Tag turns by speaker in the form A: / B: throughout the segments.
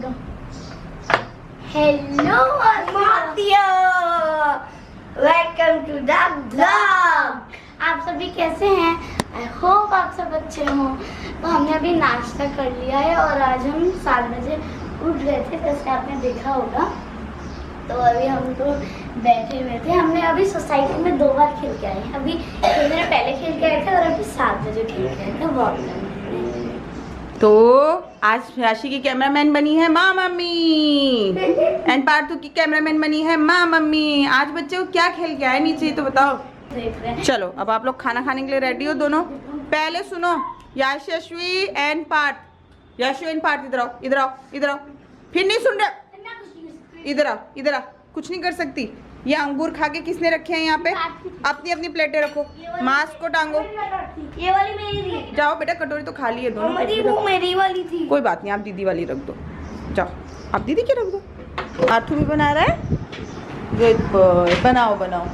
A: दो। Hello welcome to the blog. आप सभी कैसे हैं? आई होप आप सब अच्छे हो। तो हमने अभी नाश्ता कर लिया है और आज हम 7 बजे उठ गए थे, जैसे आपने देखा होगा। तो अभी हम तो बैठे हुए थे। हमने अभी सोसाइटी में 2 बार खेल के आए हैं। अभी थोड़ी देर पहले खेल के आए थे और अभी 7 बजे खेल के आए थे वॉक करने।
B: तो आज राशि की कैमरामैन बनी है माँ मम्मी एंड पार्थू की कैमरामैन बनी है माँ मम्मी। आज बच्चे को क्या खेल के आए नीचे तो बताओ। चलो अब आप लोग खाना खाने के लिए रेडी हो दोनों। पहले सुनो, यशस्वी एंड पार्थ, यशस्वी एंड पार्थ इधर आओ, इधर आओ, इधर आओ। फिर नहीं सुन रहे, इधर आओ, इधर आओ। कुछ नहीं कर सकती। ये अंगूर खा के किसने रखे हैं यहाँ पे? अपनी अपनी प्लेटें रखो, मास्क को टांगो।
A: ये वाली मेरी थी।
B: जाओ बेटा, कटोरी तो खाली है दोनों।
A: वो मेरी वाली थी।
B: कोई बात नहीं, आप दीदी वाली रख दो। जाओ आप दीदी की रख दो। आर्थू भी बना रहा है। गुड बॉय, बनाओ बनाओ।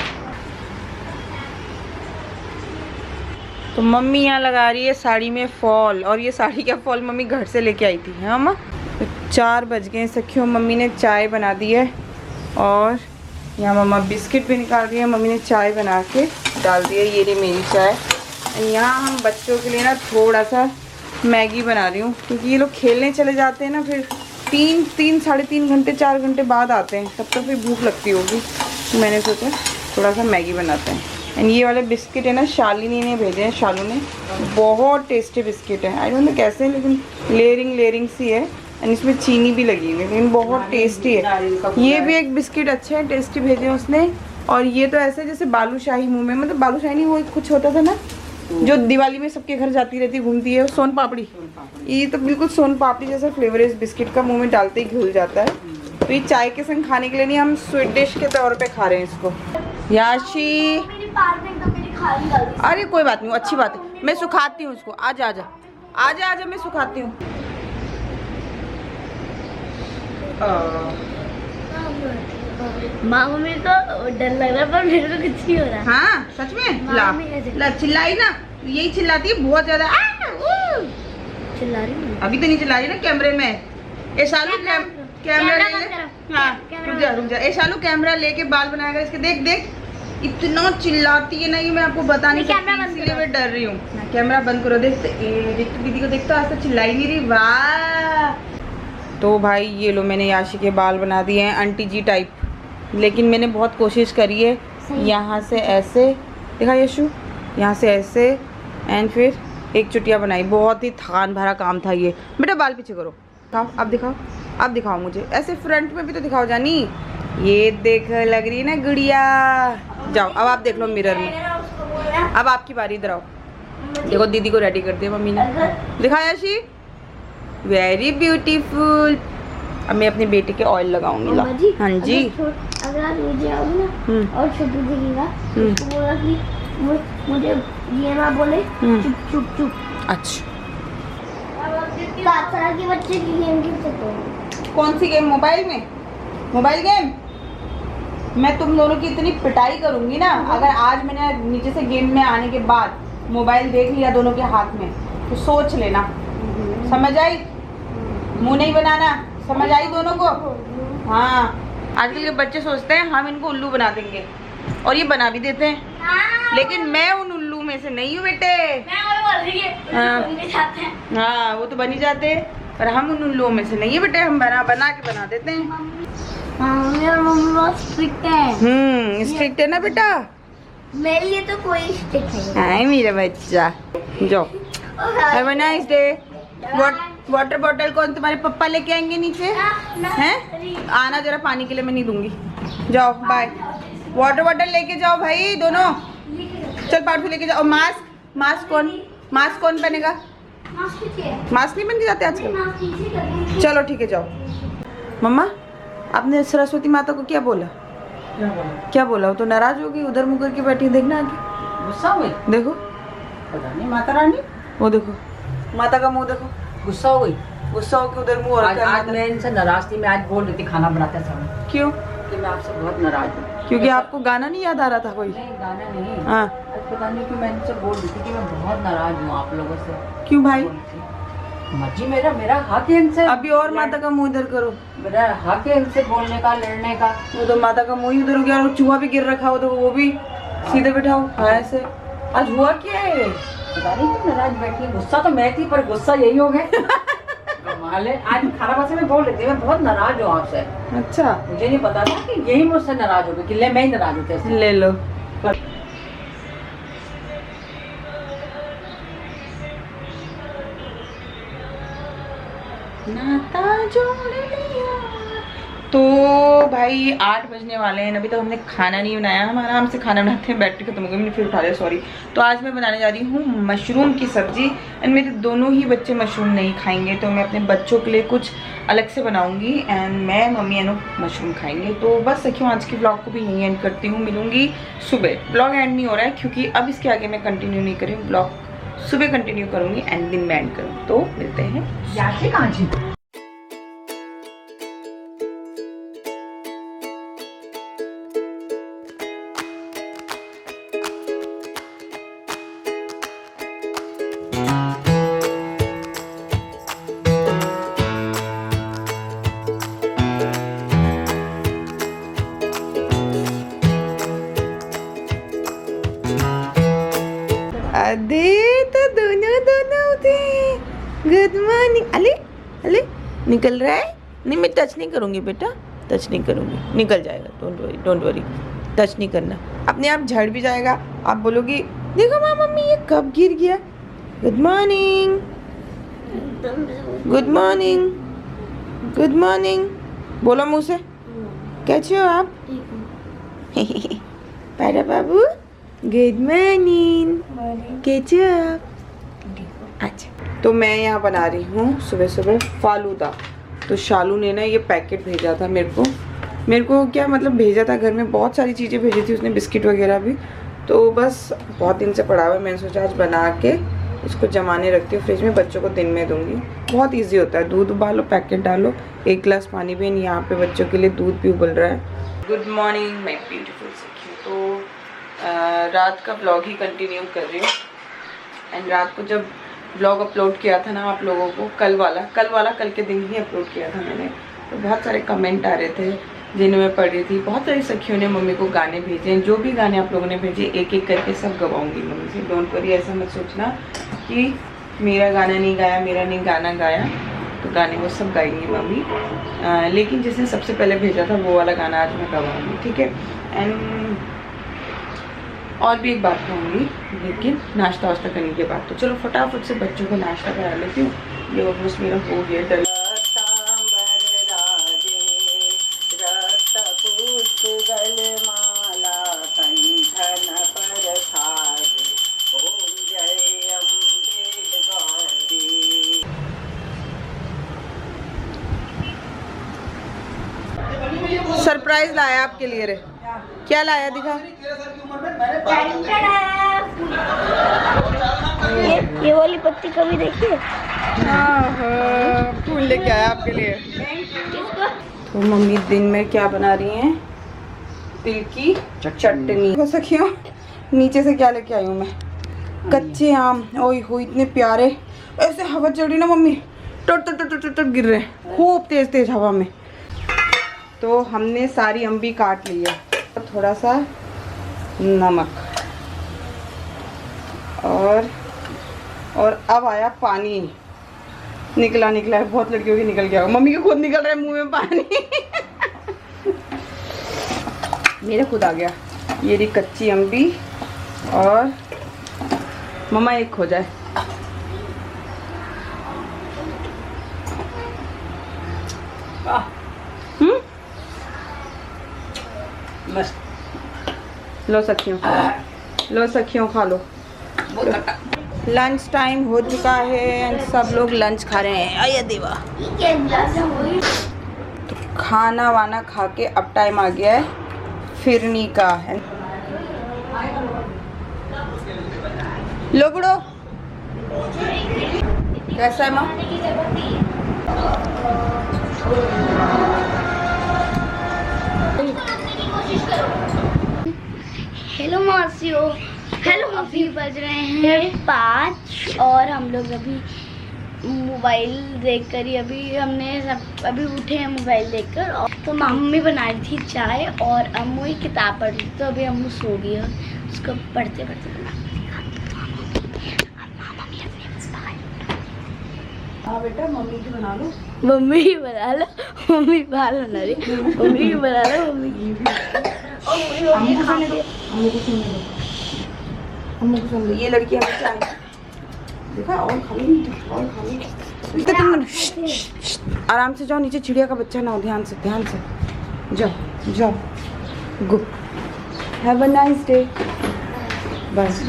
B: तो मम्मी यहाँ लगा रही है साड़ी में फॉल, और ये साड़ी का फॉल मम्मी घर से लेके आई थी। हाँ मम्मा। तो 4 बज गए सखियों। मम्मी ने चाय बना दी है और यहाँ मम्मा बिस्किट भी निकाल रही है। मम्मी ने चाय बना के डाल दी है। ये रही मेरी चाय। यहाँ हम बच्चों के लिए ना थोड़ा सा मैगी बना रही हूँ, क्योंकि ये लोग खेलने चले जाते हैं ना, फिर 3 साढ़े 3 घंटे 4 घंटे बाद आते हैं, तब तो फिर भूख लगती होगी। तो मैंने सोचा थोड़ा सा मैगी बनाते हैं। एंड ये वाले बिस्किट है ना, शालिनी ने भेजे हैं, शालू ने। बहुत टेस्टी बिस्किट है। आई डोंट नो कैसे हैं, लेकिन लेयरिंग सी है। एंड इसमें चीनी भी लगी हुई है, लेकिन बहुत टेस्टी है। ये भी एक बिस्किट अच्छे हैं, टेस्टी भेजे उसने। और ये तो ऐसे जैसे बालूशाही मुँह में, मतलब बालूशाही नहीं, वो कुछ होता था ना जो दिवाली में सबके घर जाती रहती घूमती है, सोन पापड़ी। ये तो बिल्कुल सोन पापड़ी जैसा फ्लेवर है इस बिस्किट का, मुंह में डालते ही घुल जाता है। तो ये चाय के संग खाने के लिए नहीं, हम स्वीट डिश के तौर पे खा रहे हैं इसको। याशी, अरे कोई बात नहीं, अच्छी बात है। मैं सुखाती हूँ इसको। आजा आजा आजा आजा, मैं सुखाती हूँ।
A: माँ मम्मी को डर लग रहा है, पर मेरे को कुछ नहीं हो रहा।
B: हाँ सच में। ला चिल्लाई ना, यही चिल्लाती है बहुत ज्यादा।
A: चिल्ला रही हूँ
B: अभी तो नहीं चिल्ला रही ना कैमरे में। ए शालू कैमरा ले ले। हाँ रुक जा। ए शालू कैमरा लेके बाल बनाएगा इसके। देख देख, इतना चिल्लाती है ना, ये मैं आपको बता नहीं सकती, इसीलिए मैं डर रही हूँ। कैमरा बंद करो। देख तो दीदी को देखता, आज तो चिल्लाई नहीं रही। वाह। तो भाई ये लो, मैंने याशी के बाल बना दिए हैं आंटी जी टाइप, लेकिन मैंने बहुत कोशिश करी है। यहाँ से ऐसे देखा यशु, यहाँ से ऐसे, एंड फिर एक चुटिया बनाई। बहुत ही थकान भरा काम था ये। बेटा बाल पीछे करो, दिखाओ अब, दिखाओ अब, दिखाओ मुझे ऐसे फ्रंट में भी तो दिखाओ जानी। ये देख, लग रही है ना गुड़िया। जाओ अब आप देख लो मिरर में। अब आपकी बारी, इधर आओ। देखो दीदी को रेडी कर दिया मम्मी ने। दिखा याशी, वेरी ब्यूटीफुल। अब मैं अपनी बेटी के ऑयल लगाऊंगी। हाँ जी।
A: अगर आप नीचे आओगे ना और छोटू दिखेगा, उसको बोला कि मुझे ये ना बोले चुप चुप चुप।
B: अच्छा,
A: की बच्चे की गेम खेल सकते हो।
B: कौन सी गेम? मोबाइल में? Mobile game? मैं तुम दोनों की इतनी पिटाई करूंगी ना, अगर आज मैंने नीचे से गेम में आने के बाद मोबाइल देख लिया दोनों के हाथ में, तो सोच लेना। समझ आई? मुंह नहीं बनाना। समझ आई दोनों को? हाँ। आजकल के बच्चे सोचते हैं हम इनको उल्लू बना देंगे, और ये बना भी देते हैं। लेकिन मैं उन उल्लू में से नहीं हूँ बेटे। हाँ वो तो बन ही जाते हैं, पर हम उन उल्लुओं में से नहीं है बेटे। हम बना के बना देते हैं।
A: मेरा मम्मी बहुत स्ट्रिक्ट है।
B: स्ट्रिक्ट है ना बेटा?
A: मेरे लिए तो कोई स्ट्रिक्ट नहीं है।
B: हाय मेरा बच्चा। जाओ, have a nice day. Water bottle कौन तुम्हारे पापा लेके आएंगे नीचे? हैं? आना जरा पानी के लिए, मैं नहीं दूंगी। जाओ बाय। वाटर बॉटल लेके जाओ भाई दोनों। चल पार्थू लेके जाओ। मास्क कौन पहनेगा? मास्क नहीं पहन के जाते आजकल। चलो ठीक है, जाओ। मम्मा आपने सरस्वती माता को क्या बोला? क्या बोला? वो तो नाराज होगी, उधर मुँह करके बैठी। देखना आगे गुस्सा हुई। देखो पता नहीं माता रानी, वो देखो माता का मुंह देखो।
C: गुस्सा हो गई।
B: गुस्सा होकर उधर मुंह।
C: आज मैं इनसे नाराज थी। मैं आज बोल रही थी खाना बनाते समय।
B: क्यों?
C: कि मैं आपसे बहुत नाराज हूँ।
B: क्योंकि आपको गाना नहीं याद आ रहा था कोई?
C: नहीं गाना नहीं।
B: हाँ।
C: आज पता नहीं कि मैं इनसे बोल रही थी कि मैं बहुत नाराज हूँ आप लोगों से।
B: क्यों भाई?
C: मर्जी मेरा हक है इनसे।
B: अभी और माता का मुंह इधर करो।
C: मेरा हक है इनसे बोलने का, लड़ने का।
B: वो तो माता का मुंह ही उधर हो गया और चूहा भी गिर रखा हो तो वो भी सीधे बिठाओ। हाँ ऐसे। आज हुआ क्या है?
C: पता नहीं क्यों नाराज बैठी। गुस्सा तो मैं थी पर गुस्सा यही हो गया। कमाल है। आज खाना वासे में बोल रही थी मैं बहुत नाराज हूँ आपसे।
B: अच्छा
C: मुझे नहीं पता था कि यही मुझसे नाराज हो गई कि ले मैं ही नाराज होती हूँ।
B: ले लो। नाता जोड़ लिया। तो भाई 8 बजने वाले हैं, अभी तक हमने खाना नहीं बनाया। हम आराम से खाना बनाते हैं, बैटरी खत्म हो गई, मैंने फिर उठा लिया, सॉरी। तो आज मैं बनाने जा रही हूँ मशरूम की सब्जी। एंड मेरे दोनों ही बच्चे मशरूम नहीं खाएंगे तो मैं अपने बच्चों के लिए कुछ अलग से बनाऊंगी एंड मैं मम्मी एनो मशरूम खाएंगे। तो बस सखियों आज की ब्लॉग को भी यहीं एंड करती हूँ। मिलूंगी सुबह। ब्लॉग एंड नहीं हो रहा है क्योंकि अब इसके आगे मैं कंटिन्यू नहीं करूँ, ब्लॉग सुबह कंटिन्यू करूँगी एंड दिन में एंड करूँ। तो मिलते हैं।
C: याद कहाँ थी?
B: अरे तो दोनों थे। Good morning. अले अले निकल रहा है। नहीं मैं टच नहीं करूँगी बेटा, टच नहीं करूँगी, निकल जाएगा। डोंट वरी टच नहीं करना, अपने आप झड़ भी जाएगा। आप बोलोगी देखो माँ मम्मी ये कब गिर गया। Good morning good morning good morning बोलो मुँह से। कैसे हो आप? पैरा बाबू गुड मॉर्निंग। कैसे हो आप? अच्छा तो मैं यहाँ बना रही हूँ सुबह सुबह फालूदा। तो शालू ने ना ये पैकेट भेजा था मेरे को क्या मतलब भेजा था, घर में बहुत सारी चीज़ें भेजी थी उसने, बिस्किट वगैरह भी। तो बस बहुत दिन से पड़ा हुआ है, मैंने सोचा आज बना के इसको जमाने रखती हूँ फ्रिज में, बच्चों को दिन में दूंगी। बहुत इजी होता है, दूध उबालो, पैकेट डालो, 1 गिलास पानी भी। यहाँ पे बच्चों के लिए दूध भी उबल रहा है। गुड मॉर्निंग माय ब्यूटीफुल सखी। तो रात का ब्लॉग ही कंटिन्यू कर रही हूँ। एंड रात को जब ब्लॉग अपलोड किया था ना आप लोगों को, कल वाला कल के दिन ही अपलोड किया था मैंने, तो बहुत सारे कमेंट आ रहे थे जिन्हें मैं पढ़ रही थी। बहुत सारी सखियों ने मम्मी को गाने भेजे हैं। जो भी गाने आप लोगों ने भेजे एक एक करके सब गवाऊंगी मम्मी से। डोंट वरी, ऐसा मत सोचना कि मेरा गाना नहीं गाया, मेरा नहीं गाना गाया। तो गाने वो सब गाएंगी मम्मी। लेकिन जिसने सबसे पहले भेजा था वो वाला गाना आज मैं गवाऊंगी, ठीक है। एंड और भी एक बात कहूँगी, लेकिन नाश्ता वाश्ता करने के बाद। तो चलो फटाफट से बच्चों को नाश्ता करा लेती हूँ। ये ऑलमोस्ट मेरा हो गया। डल सरप्राइज लाया आपके लिए रे। क्या लाया दिखा।
A: ये वाली पत्ती कभी देखिए।
B: फूल लेके आया आपके लिए। तो मम्मी दिन में क्या बना रही हैं? तिल की चटनी। हो सखियों नीचे से क्या लेके आई हूँ मैं? कच्चे आम। ओए हो इतने प्यारे, ऐसे हवा चल रही ना मम्मी, टट टट टट टट गिर रहे हैं खूब तेज तेज हवा में। तो हमने सारी अम्बी काट ली है, थोड़ा सा नमक और अब आया पानी। निकला है, बहुत लड़कियों की निकल गया, मम्मी के खुद निकल रहा है मुंह में पानी। मेरे खुद आ गया। ये रही कच्ची अम्बी और मम्मा एक हो जाए। लो सखियों खा लो। लंच टाइम हो चुका है, सब लोग लंच खा रहे हैं। आइए देवा। तो खाना वाना खा के अब टाइम आ गया है फिरनी का है। लो बुढ़ो, कैसा है माँ?
A: हेलो मासियो, हेलो अभी बज रहे हैं 5 और हम लोग अभी मोबाइल देखकर ही अभी उठे हैं मोबाइल देखकर। और तो मम्मी बना रही थी चाय और अम्मू ही किताब पढ़ रही थी। तो अभी अम्मू सो गई है, उसको पढ़ते पढ़ते
B: हाँ बेटा मम्मी की बना लो।
A: मम्मी ही बना लो, मम्मी बाल बना रही, मम्मी ही बना लो, मम्मी
B: अम्मू को सुनने दो, अम्मू को सुनने दो, अम्मू को सुन लो। ये लड़की हमें चाय देखा और खा लो, और खा लो। आराम से जाओ, नीचे चिड़िया का बच्चा ना हो। ध्यान से जाओ जाओ। गो, हैव अ नाइस डे। बस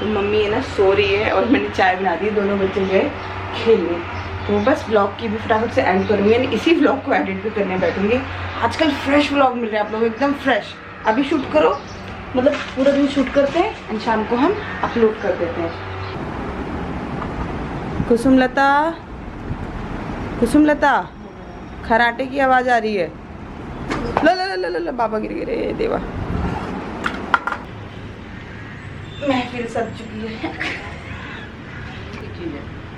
B: तो मम्मी है ना सो रही है और मैंने चाय बना दी, दोनों बच्चे गए खेलने। तो बस ब्लॉग की भी फटाफट से एंड करूँगी, यानी इसी ब्लॉग को एडिट भी करने बैठूंगी। आजकल फ्रेश ब्लॉग मिल रहे हैं आप लोग, एकदम फ्रेश। अभी शूट करो, मतलब पूरा दिन शूट करते हैं एंड शाम को हम अपलोड कर देते हैं। कुसुमलता खराटे की आवाज़ आ रही है। ला बाबा गिर गिरे देवा। महफिल सज चुकी है।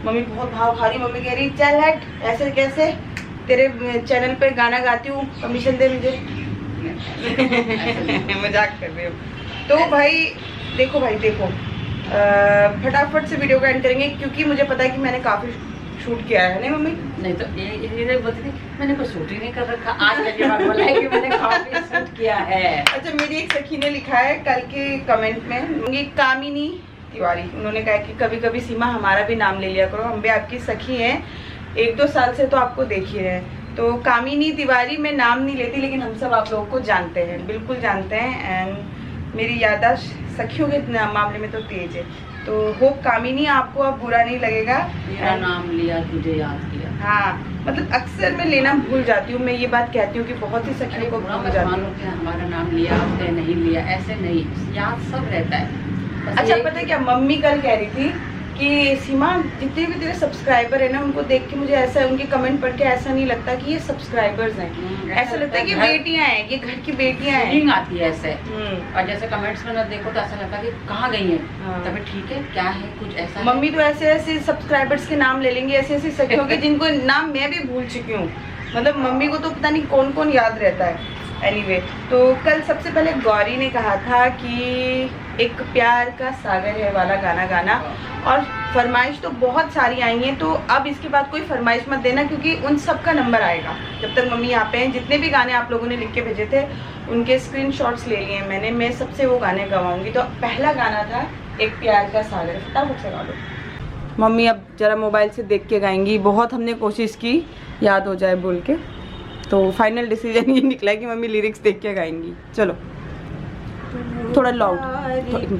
B: मम्मी बहुत भाव खा रही। मम्मी कह रही चल हट, ऐसे कैसे, तेरे चैनल पे गाना गाती हूँ, कमीशन दे मुझे। मजाक कर रही हूँ। तो भाई देखो फटाफट से वीडियो को एंड करेंगे क्योंकि मुझे पता है कि मैंने काफ़ी शूट किया है। नहीं मम्मी?
C: नहीं तो ये बोलती थी मैंने कुछ शूट ही नहीं कर रखा। आज के बाद बोला है कि मैंने काफी शूट किया है।
B: अच्छा, मेरी एक सखी ने लिखा है कल के कमेंट में, कामिनी तिवारी, उन्होंने कहा कि कभी कभी सीमा हमारा भी नाम ले लिया करो, हम भी आपकी सखी हैं, 1-2 साल से तो आपको देख ही रहे हैं। तो कामिनी तिवारी मैं नाम नहीं लेती, लेकिन हम सब आप लोगों को जानते हैं, बिल्कुल जानते हैं। एंड मेरी याददाश्त सखियों के मामले में तो तेज है। तो होप कामिनी आपको अब बुरा नहीं लगेगा।
C: मेरा नाम लिया, तुझे याद किया।
B: हाँ, मतलब अक्सर मैं लेना भूल जाती हूँ। मैं ये बात कहती हूँ कि बहुत ही सखियों को भूल जाती हूँ।
C: हमारा नाम लिया आपने, नहीं लिया, ऐसे नहीं, याद सब रहता है।
B: अच्छा, पता है क्या, मम्मी कल कह रही थी कि सीमा जितने भी तेरे सब्सक्राइबर है ना, उनको देख के मुझे ऐसा, उनके कमेंट पढ़ के ऐसा नहीं लगता कि ये सब्सक्राइबर्स हैं, ऐसा लगता है कि बेटियां हैं, ये घर की बेटियां हैं।
C: फीलिंग आती है ऐसे। और जैसे कमेंट्स में ना देखो तो ऐसा लगता है कि कहाँ गई है।
B: हाँ।
C: तभी ठीक है, क्या है, कुछ ऐसा
B: मम्मी तो ऐसे ऐसे सब्सक्राइबर्स के नाम ले लेंगे, ऐसे ऐसे सखियों के जिनको नाम मैं भी भूल चुकी हूँ। मतलब मम्मी को तो पता नहीं कौन कौन याद रहता है। एनीवे, तो कल सबसे पहले गौरी ने कहा था कि एक प्यार का सागर है वाला गाना गाना, और फरमाइश तो बहुत सारी आई हैं। तो अब इसके बाद कोई फरमाइश मत देना क्योंकि उन सब का नंबर आएगा जब तक मम्मी यहाँ पे हैं। जितने भी गाने आप लोगों ने लिख के भेजे थे उनके स्क्रीनशॉट्स ले लिए मैंने, मैं सबसे वो गाने गवाऊंगी। तो पहला गाना था एक प्यार का सागर, फटाफट से गा लो। मम्मी अब जरा मोबाइल से देख के गाएंगी, बहुत हमने कोशिश की याद हो जाए बोल के, तो फाइनल डिसीजन ये निकला कि मम्मी लिरिक्स देख के गाएंगी। चलो थोड़ा लाउड।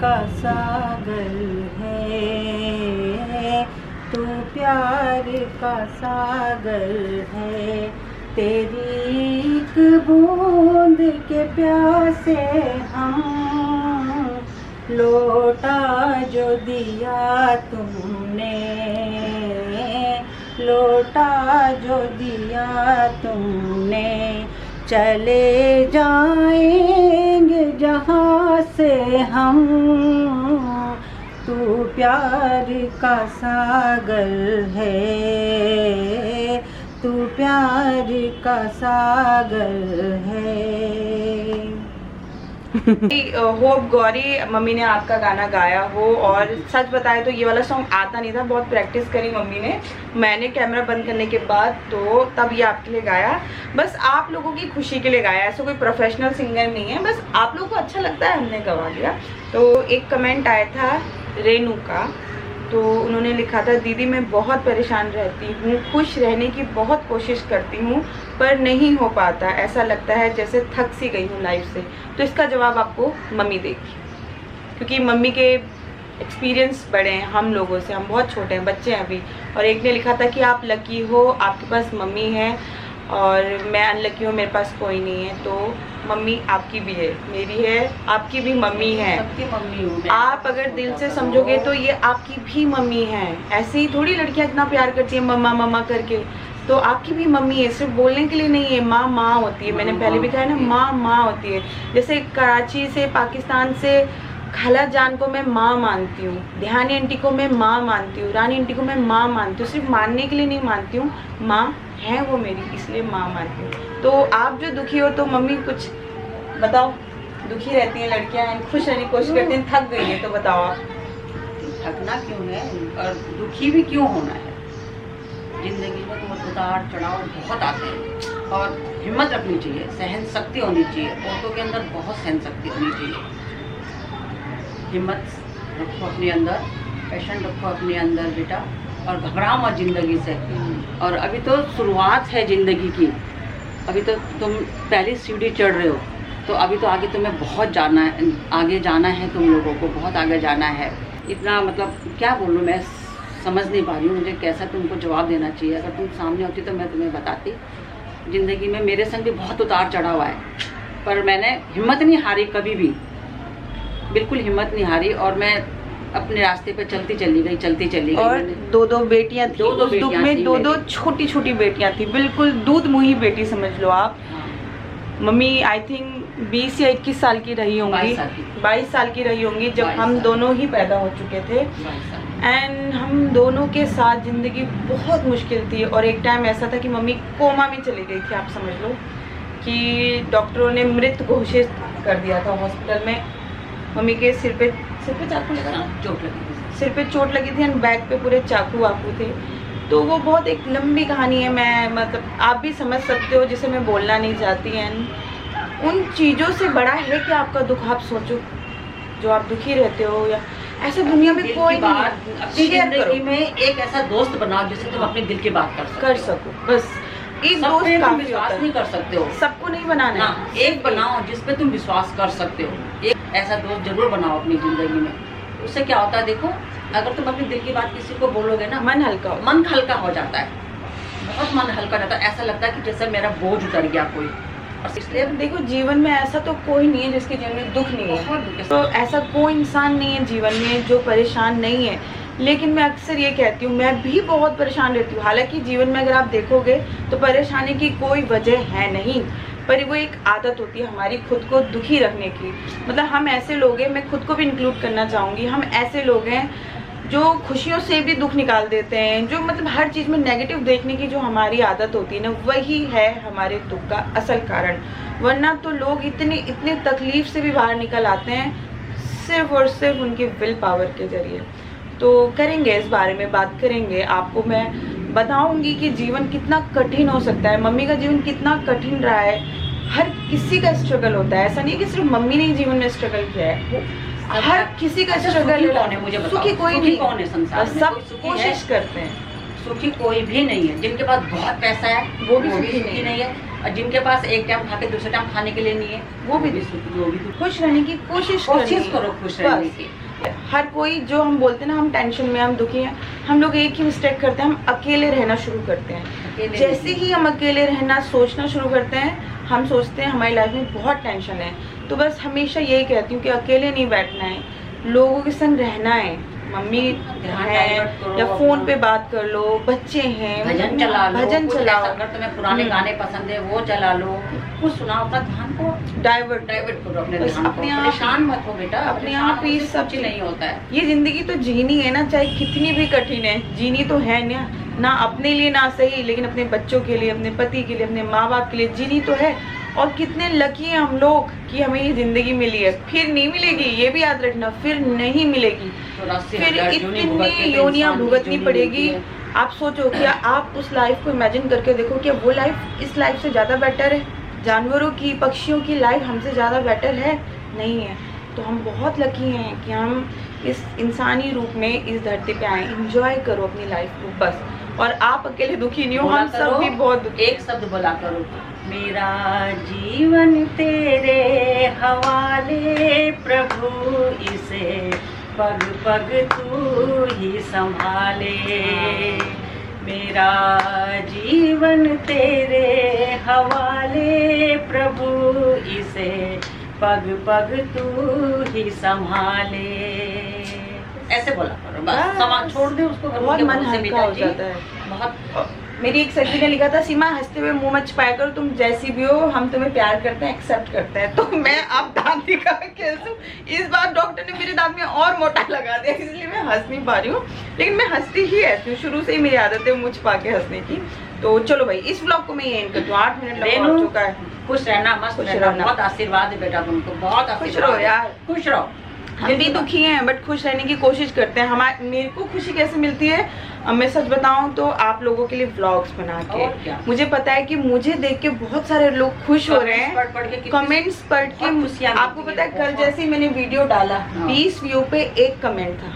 C: का सागर है तू, प्यार का सागर है, तेरी एक बूंद के प्यासे हम, लौटा जो दिया तुमने, लौटा जो दिया तुमने, चले जाएंगे जहाँ से हम, तू प्यार का सागर है, तू प्यार का सागर है।
B: होप गौरी मम्मी ने आपका गाना गाया हो। और सच बताए तो ये वाला सॉन्ग आता नहीं था, बहुत प्रैक्टिस करी मम्मी ने, मैंने कैमरा बंद करने के बाद, तो तब ये आपके लिए गाया। बस आप लोगों की खुशी के लिए गाया, ऐसा कोई प्रोफेशनल सिंगर नहीं है, बस आप लोगों को अच्छा लगता है, हमने गवा दिया। तो एक कमेंट आया था रेनू का, तो उन्होंने लिखा था दीदी मैं बहुत परेशान रहती हूँ, खुश रहने की बहुत कोशिश करती हूँ पर नहीं हो पाता, ऐसा लगता है जैसे थक सी गई हूँ लाइफ से। तो इसका जवाब आपको मम्मी देगी क्योंकि मम्मी के एक्सपीरियंस बड़े हैं हम लोगों से, हम बहुत छोटे हैं, बच्चे हैं अभी। और एक ने लिखा था कि आप लकी हो, आपके पास मम्मी है और मैं अनलकी हूँ, मेरे पास कोई नहीं है। तो मम्मी आपकी भी है, मेरी है, आपकी भी मम्मी है,
C: सबकी मम्मी हूँ।
B: आप अगर दिल से समझोगे तो ये आपकी भी मम्मी है। ऐसे ही थोड़ी लड़कियां इतना प्यार करती हैं मम्मा मम्मा करके, तो आपकी भी मम्मी है, सिर्फ बोलने के लिए नहीं है, माँ माँ होती है। मैंने पहले भी कहा है ना, माँ माँ होती है। जैसे कराची से, पाकिस्तान से खाला जान को मैं माँ मानती हूँ, ध्यानी आंटी को मैं माँ मानती हूँ, रानी आंटी को मैं माँ मानती हूँ। सिर्फ मानने के लिए नहीं मानती हूँ, माँ है वो मेरी, इसलिए माँ मानती हूँ। तो आप जो दुखी हो तो मम्मी कुछ बताओ। दुखी रहती हैं लड़कियाँ, खुश रहने की कोशिश करती हैं, थक गई है तो बताओ आप।
C: थकना क्यों है और दुखी भी क्यों होना है? जिंदगी में तो उतार चढ़ाव बहुत आते हैं और हिम्मत रखनी चाहिए, सहन शक्ति होनी चाहिए। औरतों के अंदर बहुत सहन शक्ति होनी चाहिए। हिम्मत रखो अपने अंदर, पैशन रखो अपने अंदर बेटा, और घबराओ मत जिंदगी से। और अभी तो शुरुआत है जिंदगी की, अभी तो तुम पहली सीढ़ी चढ़ रहे हो, तो अभी तो आगे तुम्हें बहुत जाना है, आगे जाना है, तुम लोगों को बहुत आगे जाना है। इतना मतलब क्या बोलूँ, मैं समझ नहीं पा रही हूँ मुझे कैसा तुमको जवाब देना चाहिए। अगर तुम सामने होती तो मैं तुम्हें बताती। ज़िंदगी में मेरे संग भी बहुत उतार चढ़ाव है, पर मैंने हिम्मत नहीं हारी कभी भी, बिल्कुल हिम्मत नहीं हारी। और मैं अपने रास्ते पे चलती चली गई।
B: और दो बेटियां थी,
C: दो
B: उस दुख में दो छोटी छोटी बेटियां थी, बिल्कुल दूध मुही बेटी समझ लो आप। मम्मी आई थिंक 20 या 21 साल की रही होंगी, 22 साल की रही होंगी जब हम दोनों ही पैदा हो चुके थे। एंड हम दोनों के साथ ज़िंदगी बहुत मुश्किल थी। और एक टाइम ऐसा था कि मम्मी कोमा में चली गई थी, आप समझ लो कि डॉक्टरों ने मृत घोषित कर दिया था हॉस्पिटल में। मम्मी के सिर पे चाकू लगा था,
C: चोट लगी थी,
B: सिर पे चोट लगी थी एंड बैक पे पूरे चाकू वाकू थे। तो वो बहुत एक लंबी कहानी है, मैं मतलब आप भी समझ सकते हो, जिसे मैं बोलना नहीं चाहती। एंड उन चीज़ों से बड़ा है कि आपका दुख, आप सोचो जो आप दुखी रहते हो, या ऐसा दुनिया में कोई नहीं है।
C: अपनी जिंदगी में एक ऐसा दोस्त बनाओ जिससे तुम अपने दिल की बात कर सको।
B: बस एक दोस्त
C: तुम
B: काफी
C: विश्वास
B: होता है।
C: नहीं कर सकते हो,
B: सबको नहीं बनाना
C: हाँ,
B: है,
C: एक बनाओ जिस पे तुम विश्वास कर सकते हो। एक ऐसा दोस्त जरूर बनाओ अपनी जिंदगी में। उससे क्या होता है देखो, अगर तुम अपने दिल की बात किसी को बोलोगे ना,
B: मन हल्का
C: हो जाता है, बहुत मन हल्का हो जाता है। ऐसा लगता है कि जैसे मेरा बोझ उतर गया कोई। और इसलिए
B: देखो जीवन में ऐसा तो कोई नहीं है जिसके जीवन में दुख नहीं है। तो ऐसा कोई इंसान नहीं है जीवन में जो परेशान नहीं है। लेकिन मैं अक्सर ये कहती हूँ, मैं भी बहुत परेशान रहती हूँ। हालांकि जीवन में अगर आप देखोगे तो परेशानी की कोई वजह है नहीं, पर वो एक आदत होती है हमारी खुद को दुखी रखने की। मतलब हम ऐसे लोग हैं, मैं खुद को भी इंक्लूड करना चाहूँगी, हम ऐसे लोग हैं जो खुशियों से भी दुख निकाल देते हैं, जो मतलब हर चीज़ में नेगेटिव देखने की जो हमारी आदत होती है ना, वही है हमारे दुख का असल कारण। वरना तो लोग इतने तकलीफ से भी बाहर निकल आते हैं सिर्फ और सिर्फ उनके विल पावर के जरिए। तो करेंगे इस बारे में बात करेंगे, आपको मैं बताऊंगी कि जीवन कितना कठिन हो सकता है। मम्मी का जीवन कितना कठिन रहा है, हर किसी का स्ट्रगल होता है। ऐसा नहीं है कि सिर्फ मम्मी ने ही जीवन में स्ट्रगल किया है, हर किसी का स्ट्रगल
C: है। मुझे बताओ,
B: सुखी कोई नहीं,
C: कौन है संसार में?
B: सब कोशिश करते हैं।
C: सुखी कोई भी नहीं है। जिनके पास बहुत पैसा है वो भी सुखी नहीं है, और जिनके पास एक टाइम खा के दूसरे टाइम खाने के लिए नहीं है वो भी सुखी।
B: खुश रहने की कोशिश
C: करो, खुश रहने की।
B: हर कोई जो हम बोलते हैं ना, हम टेंशन में, हम दुखी हैं, हम लोग एक ही मिस्टेक करते हैं, हम अकेले रहना शुरू करते हैं। जैसे ही हम अकेले रहना सोचना शुरू करते हैं, हम सोचते हैं हमारी लाइफ में बहुत टेंशन है। तो बस हमेशा यही कहती हूँ कि अकेले नहीं बैठना है, लोगों के संग रहना है। मम्मी है या फोन पे बात कर लो, बच्चे हैं,
C: भजन चला लो,
B: अगर
C: तुम्हें पुराने गाने पसंद है वो चला लो, कुछ सुनाओ, अपना ध्यान को डाइवर्ट करो अपने ध्यान को। परेशान मत हो बेटा,
B: अपने आप ही सब
C: कुछ नहीं होता है।
B: ये जिंदगी तो जीनी है ना, चाहे कितनी भी कठिन है, जीनी तो है ना अपने लिए ना सही, लेकिन अपने बच्चों के लिए, अपने पति के लिए, अपने माँ बाप के लिए जीनी तो है। और कितने लकी हैं हम लोग कि हमें ये जिंदगी मिली है, फिर नहीं मिलेगी, ये भी याद रखना, फिर नहीं मिलेगी, फिर इतनी योनियां भुगतनी पड़ेगी। आप सोचो कि आप उस लाइफ को इमेजिन करके देखो कि वो लाइफ इस लाइफ से ज़्यादा बेटर है, जानवरों की, पक्षियों की लाइफ हमसे ज़्यादा बेटर है? नहीं है। तो हम बहुत लकी हैं कि हम इस इंसानी रूप में इस धरती पे आए। एंजॉय करो अपनी लाइफ को बस। और आप अकेले दुखी नहीं हो, हम सब भी बहुत दुखी।
C: एक शब्द बोला करो, मेरा जीवन तेरे हवाले प्रभु, इसे पग पग तू ही संभाले। मेरा जीवन तेरे हवाले प्रभु, इसे पग पग तू ही संभाले। ऐसे बोला करो बस, सामान छोड़ दे उसको,
B: बहुत मन हल्का हो जाता है।
C: बहुत
B: मेरी एक सखी ने लिखा था, सीमा हंसते हुए मुंह मत छुपाया करो, तुम जैसी भी हो हम तुम्हें प्यार करते हैं, एक्सेप्ट करते हैं। तो मैं अब दांत दिखा के कैसे, इस बार डॉक्टर ने मेरे दांत में और मोटा लगा दिया, इसलिए मैं हंस नहीं पा रही हूँ, लेकिन मैं हंसती ही ऐसी हूँ, शुरू से ही मेरी आदत है मुंह छुपा के हंसने की। तो चलो भाई, इस व्लॉग को मैं ये एंड करती हूँ, 8 मिनट लगा हो चुका है।
C: खुश रहना, मस्त रहना, बहुत आशीर्वाद है बेटा तुमको, बहुत
B: खुश रहो यार,
C: खुश रहो।
B: हम भी दुखी हैं बट खुश रहने की कोशिश करते हैं। हमारे मेरे को खुशी कैसे मिलती है, अब मैं सच बताऊं तो आप लोगों के लिए व्लॉग्स बना के, मुझे पता है कि मुझे देख के बहुत सारे लोग खुश हो रहे हैं, कमेंट्स पढ़ के। आपको पता है कल जैसे ही मैंने वीडियो डाला, 20 व्यू पे एक कमेंट था,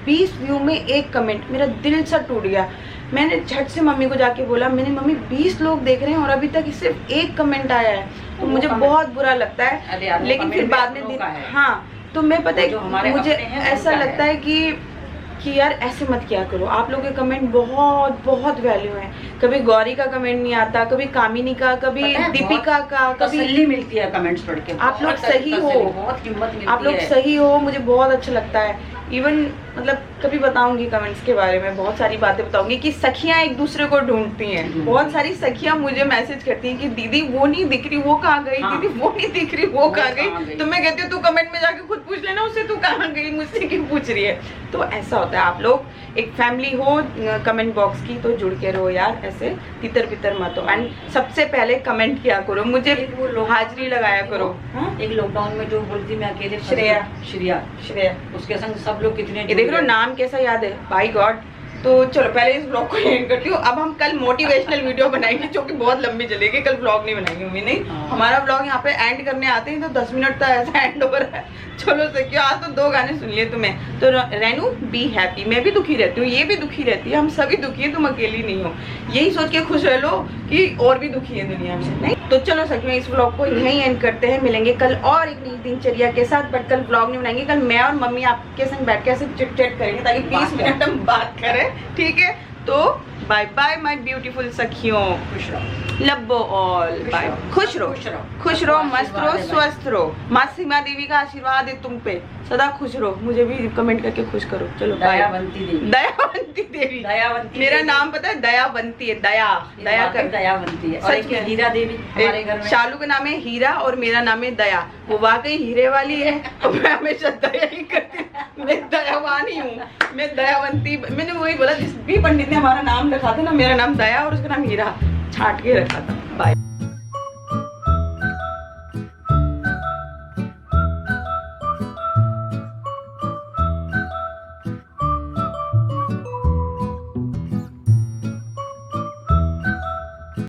B: 20 व्यू में एक कमेंट, मेरा दिल सा टूट गया। मैंने झट से मम्मी को जाके बोला, मैंने मम्मी 20 लोग देख रहे हैं और अभी तक सिर्फ एक कमेंट आया है, तो मुझे बहुत बुरा लगता है। लेकिन फिर बाद में हाँ, तो मैं पता है मुझे ऐसा लगता है कि यार ऐसे मत किया करो। आप लोगों के कमेंट बहुत बहुत वैल्यू है। कभी गौरी का कमेंट नहीं आता, कभी कामिनी का, कभी दीपिका का, कभी
C: तसल्ली मिलती है कमेंट्स पढ़ के।
B: आप लोग सही हो,
C: बहुत हिम्मत मिलती है,
B: आप लोग सही हो, मुझे बहुत अच्छा लगता है। इवन मतलब कभी बताऊंगी कमेंट्स के बारे में, बहुत सारी बातें बताऊंगी कि सखियां एक दूसरे को ढूंढती हैं। बहुत सारी सखियां मुझे मैसेज करती हैं कि दीदी वो नहीं दिख रही, वो कहाँ गई, दीदी वो नहीं दिख रही, वो कहाँ गई। तो मैं कहती हूँ तू कमेंट में जाके खुद पूछ लेना उससे, तू कहाँ गई, मुझसे क्यों पूछ रही है। तो ऐसा होता है, आप लोग एक फैमिली हो कमेंट बॉक्स की, तो जुड़ के रहो यार, ऐसे तितर बितर मत हो। एंड सबसे पहले कमेंट किया करो, मुझे हाजिरी लगाया करो।
C: एक लॉकडाउन में जो बोलती मैं अकेले,
B: श्रेया
C: उसके संग सब लोग कितने,
B: ये देख लो नाम कैसा याद है, बाय गॉड। तो चलो पहले इस ब्लॉग को एंड करती हूँ। अब हम कल मोटिवेशनल वीडियो बनाएंगे जो कि बहुत लंबी चलेगी, कल ब्लॉग नहीं बनाएंगे मम्मी नहीं। हमारा ब्लॉग यहाँ पे एंड करने आते हैं तो 10 मिनट तक ऐसा एंड ओवर है। चलो सखियो, आज तो 2 गाने सुन लिए तुम्हें। तो रेनू बी हैप्पी, मैं भी दुखी रहती हूँ, ये भी दुखी रहती है, हम सभी दुखी है, तुम अकेली नहीं हो। यही सोच के खुश रह लो कि और भी दुखी है दुनिया में, नहीं। तो चलो सखियो, इस ब्लॉग को यहीं एंड करते हैं, मिलेंगे कल और एक नई दिनचर्या के साथ। बट कल ब्लॉग नहीं बनाएंगे, कल मैं और मम्मी आपके संग बैठ के ऐसे चिट चैट करेंगे ताकि 20 मिनट हम बात करें, ठीक है। तो बाय बाय माय ब्यूटीफुल सखियों,
C: खुश रहो,
B: लव ऑल, बाय। खुश रहो, खुश रहो, मस्त रहो, स्वस्थ रहो। माँ सीमा देवी का आशीर्वाद है तुम पे, सदा खुश रहो। मुझे भी कमेंट करके खुश करो। चलो
C: दयावंती देवी,
B: दयावंती देवी,
C: दयावंती,
B: मेरा नाम पता है दयावंती है, दया कर,
C: दयावंती है। और एक हीरा देवी हमारे घर में,
B: शालू का नाम है हीरा और मेरा नाम है दया। वो वाकई हीरे वाली है और मैं हमेशा दया ही करती हूँ, मैं दयावान ही हूँ, मैं दयावंती। मैंने वही बोला, जिस भी पंडित ने हमारा नाम रखा था ना, मेरा नाम दया और उसका नाम हीरा छाट के रखा था। बाय।